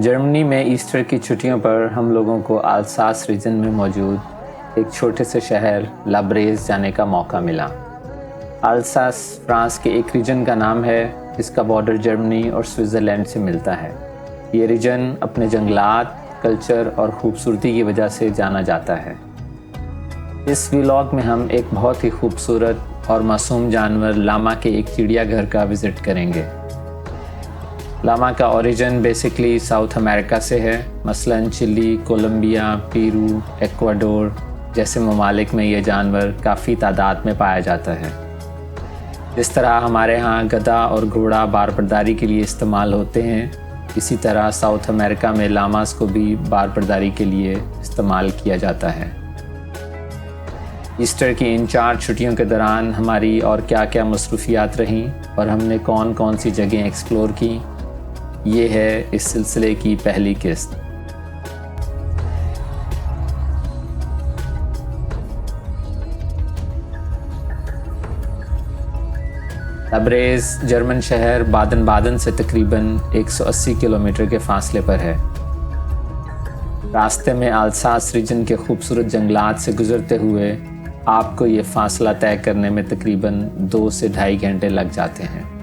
Germany में Easter की छुट्टियों पर हम लोगों को अल्सास रीजन में मौजूद एक छोटे से शहर लाब्रेज जाने का मौका मिला। अल्सास फ्रांस के एक रीजन का नाम है जिसका बॉर्डर जर्मनी और स्विट्ज़रलैंड से मिलता है। ये रीजन अपने जंगलात, कल्चर और खूबसूरती की वजह से जाना जाता है। इस व्लॉग में हम एक बहुत ही खूबसूरत और मासूम जानवर लामा के एक चिड़ियाघर का विज़िट करेंगे। लामा का ओरिजिन बेसिकली साउथ अमेरिका से है, मसलन चिली, कोलंबिया, पेरू, एक्वाडोर जैसे ममालिक में ये जानवर काफ़ी तादाद में पाया जाता है। जिस तरह हमारे यहाँ गधा और घोड़ा बारबरदारी के लिए इस्तेमाल होते हैं, इसी तरह साउथ अमेरिका में लामास को भी बारबरदारी के लिए इस्तेमाल किया जाता है। ईस्टर की इन 4 छुट्टियों के दौरान हमारी और क्या क्या मसरूफियात रहीं और हमने कौन कौन सी जगह एक्सप्लोर की, ये है इस सिलसिले की पहली किस्त। लाब्रेज जर्मन शहर बादन बादन से तकरीबन 180 किलोमीटर के फासले पर है। रास्ते में अल्सास रीजन के खूबसूरत जंगलात से गुजरते हुए आपको ये फासला तय करने में तकरीबन 2 से ढाई घंटे लग जाते हैं।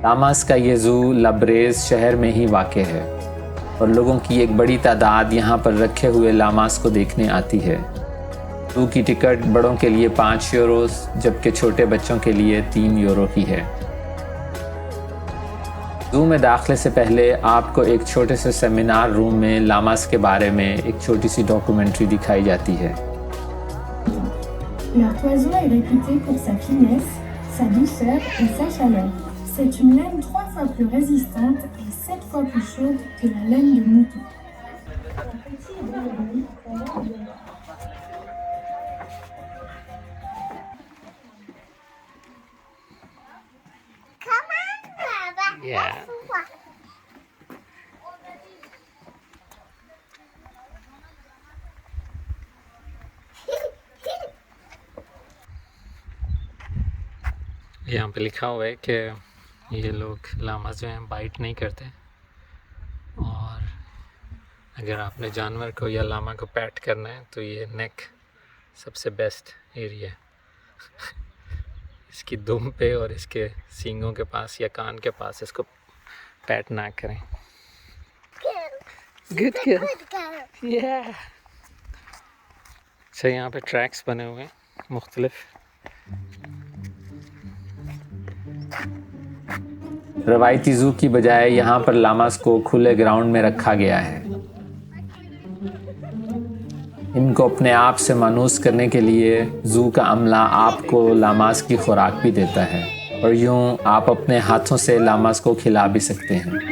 लामास का ये ज़ू लाब्रेज शहर में ही वाक़ है और लोगों की एक बड़ी तादाद यहाँ पर रखे हुए लामास को देखने आती है। ज़ू की टिकट बड़ों के लिए 5 यूरोस जबकि छोटे बच्चों के लिए 3 यूरो की है। ज़ू में दाखिले से पहले आपको एक छोटे से सेमिनार रूम में लामास के बारे में एक छोटी सी डॉक्यूमेंट्री दिखाई जाती है। Leur toison est réputée pour sa finesse, sa douceur et sa chaleur. C'est une laine 3 fois plus résistante et 7 fois plus chaude que la laine de mouton. Yeah. यहाँ पे लिखा हुआ है कि ये लोग लामा जो हैं बाइट नहीं करते, और अगर आपने जानवर को या लामा को पैट करना है तो ये नेक सबसे बेस्ट एरिया है। इसकी दुम पे और इसके सींगों के पास या कान के पास इसको पैट ना करें। गुड गर्ल, या। अच्छा, यहाँ पे ट्रैक्स बने हुए हैं मुख्तलिफ। रवायती ज़ू की बजाय यहाँ पर लामास को खुले ग्राउंड में रखा गया है। इनको अपने आप से मानूस करने के लिए ज़ू का अमला आपको लामास की खुराक भी देता है और यूँ आप अपने हाथों से लामास को खिला भी सकते हैं।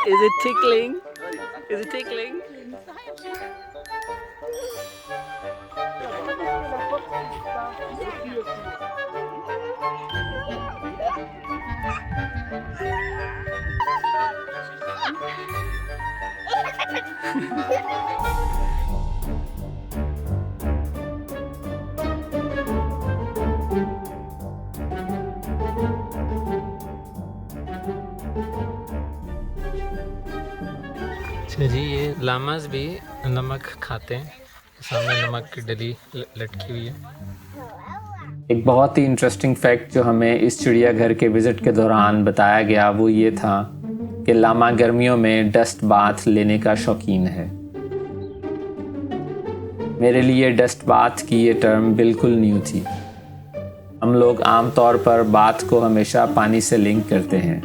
Is it tickling? Is it tickling? अच्छा जी, ये लामास भी नमक खाते हैं। सामने नमक की डली लटकी हुई है। एक बहुत ही इंटरेस्टिंग फैक्ट जो हमें इस चिड़ियाघर के विज़िट के दौरान बताया गया वो ये था कि लामा गर्मियों में डस्ट बाथ लेने का शौकीन है। मेरे लिए डस्ट बाथ की ये टर्म बिल्कुल न्यू थी। हम लोग आमतौर पर बाथ को हमेशा पानी से लिंक करते हैं।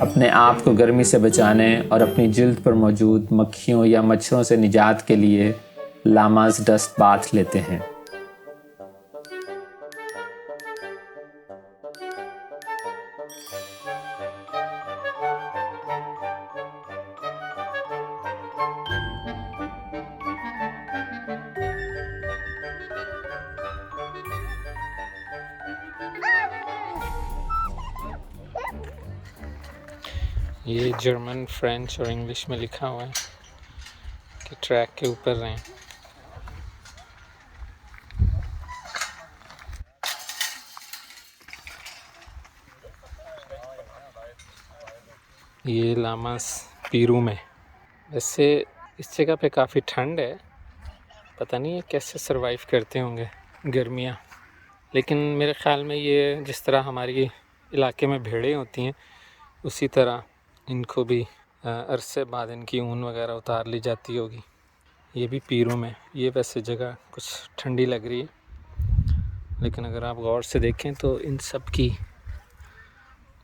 अपने आप को गर्मी से बचाने और अपनी जिल्द पर मौजूद मक्खियों या मच्छरों से निजात के लिए लामास डस्ट बाथ लेते हैं। ये जर्मन, फ्रेंच और इंग्लिश में लिखा हुआ है कि ट्रैक के ऊपर रहें। ये लामास पीरू में। वैसे इस जगह पे काफ़ी ठंड है, पता नहीं है कैसे सरवाइव करते होंगे गर्मियाँ। लेकिन मेरे ख़्याल में ये जिस तरह हमारी इलाके में भेड़ें होती हैं उसी तरह इनको भी अरसे बाद इनकी ऊन वगैरह उतार ली जाती होगी। ये भी पीरू में। ये वैसे जगह कुछ ठंडी लग रही है, लेकिन अगर आप गौर से देखें तो इन सब की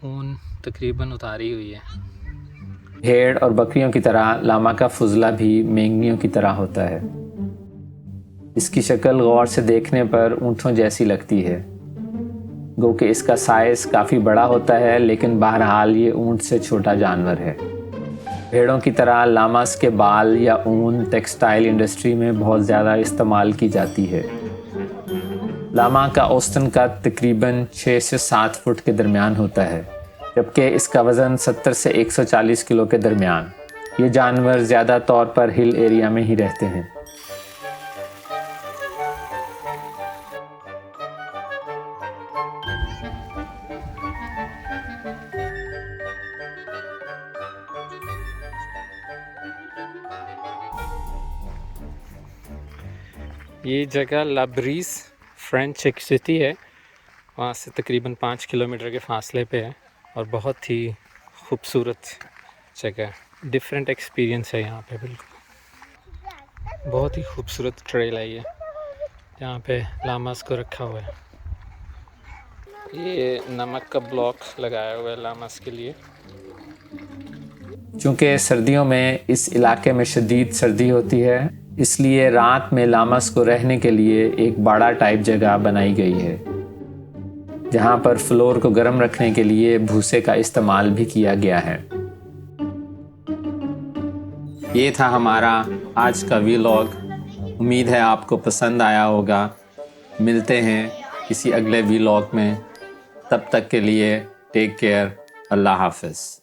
ऊन तकरीबन उतारी हुई है। भेड़ और बकरियों की तरह लामा का फुजला भी मेंगनियों की तरह होता है। इसकी शक्ल गौर से देखने पर ऊँटों जैसी लगती है, गो कि इसका साइज़ काफ़ी बड़ा होता है, लेकिन बहरहाल ये ऊँट से छोटा जानवर है। भेड़ों की तरह लामास के बाल या ऊन टेक्सटाइल इंडस्ट्री में बहुत ज़्यादा इस्तेमाल की जाती है। लामा का औसतन कद तकरीबन 6 से 7 फुट के दरमियान होता है, जबकि इसका वज़न 70 से 140 किलो के दरमियान। ये जानवर ज़्यादा तौर पर हिल एरिया में ही रहते हैं। ये जगह लाब्रीज फ्रेंच एक सिटी है, वहाँ से तकरीबन 5 किलोमीटर के फासले पे है और बहुत ही खूबसूरत जगह। डिफरेंट एक्सपीरियंस है यहाँ पे। बिल्कुल बहुत ही खूबसूरत ट्रेल है ये, यहाँ पे लामास को रखा हुआ है। ये नमक का ब्लॉक लगाया हुआ है लामास के लिए। चूँकि सर्दियों में इस इलाके में शदीद सर्दी होती है, इसलिए रात में लामास को रहने के लिए एक बाड़ा टाइप जगह बनाई गई है, जहाँ पर फ्लोर को गर्म रखने के लिए भूसे का इस्तेमाल भी किया गया है। ये था हमारा आज का व्लॉग। उम्मीद है आपको पसंद आया होगा। मिलते हैं किसी अगले व्लॉग में, तब तक के लिए टेक केयर। अल्लाह हाफ़िज़।